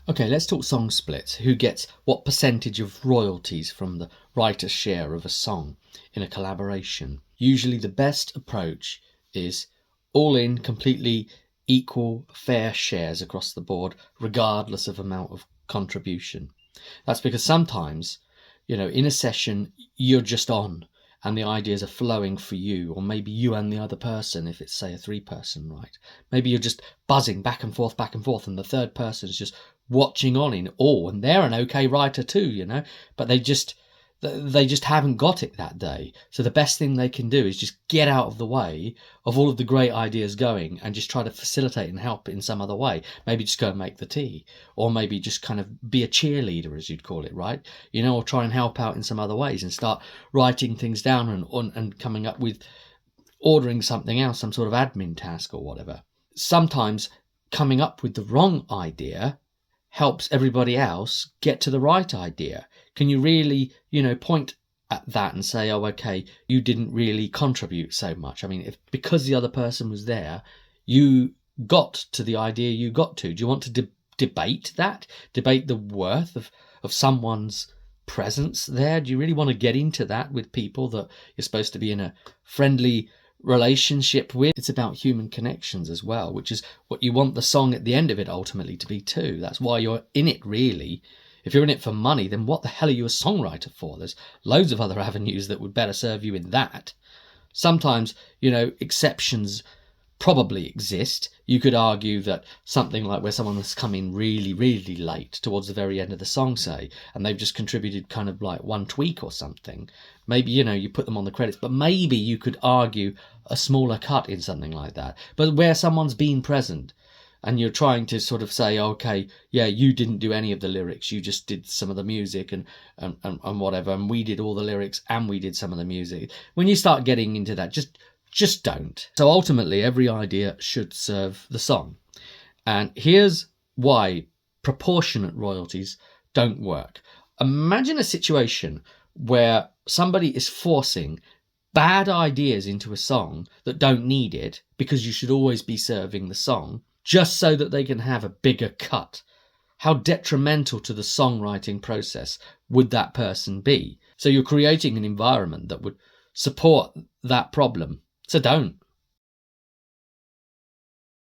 Okay, let's talk song splits. Who gets what percentage of royalties from the writer's share of a song in a collaboration? Usually the best approach is all in, completely equal, fair shares across the board, regardless of amount of contribution. That's because sometimes, in a session, you're just on and the ideas are flowing for you, or maybe you and the other person, if it's, say, a 3-person write. Maybe you're just buzzing back and forth, and the third person is just watching on in awe, and they're an okay writer too, but they just haven't got it that day. So the best thing they can do is just get out of the way of all of the great ideas going and just try to facilitate and help in some other way. Maybe just go and make the tea, or maybe just kind of be a cheerleader, as you'd call it, right? Or try and help out in some other ways and start writing things down and coming up with ordering something else, some sort of admin task or whatever. Sometimes coming up with the wrong idea helps everybody else get to the right idea. Can you really, point at that and say, oh, okay, you didn't really contribute so much? I mean, because the other person was there, you got to the idea you got to. Do you want to debate that? Debate the worth of someone's presence there? Do you really want to get into that with people that you're supposed to be in a friendly relationship with? It's about human connections as well, which is what you want the song at the end of it ultimately to be too. That's why you're in it, really. If you're in it for money, then what the hell are you a songwriter for? There's loads of other avenues that would better serve you in that. Sometimes, exceptions probably exist. You could argue that something like where someone has come in really, really late towards the very end of the song, say, and they've just contributed kind of like one tweak or something. Maybe, you put them on the credits, but maybe you could argue a smaller cut in something like that. But where someone's been present and you're trying to sort of say, okay, yeah, you didn't do any of the lyrics, you just did some of the music and whatever, and we did all the lyrics and we did some of the music. When you start getting into that, just don't. So ultimately, every idea should serve the song. And here's why proportionate royalties don't work. Imagine a situation where somebody is forcing bad ideas into a song that don't need it, because you should always be serving the song, just so that they can have a bigger cut. How detrimental to the songwriting process would that person be? So you're creating an environment that would support that problem. So don't.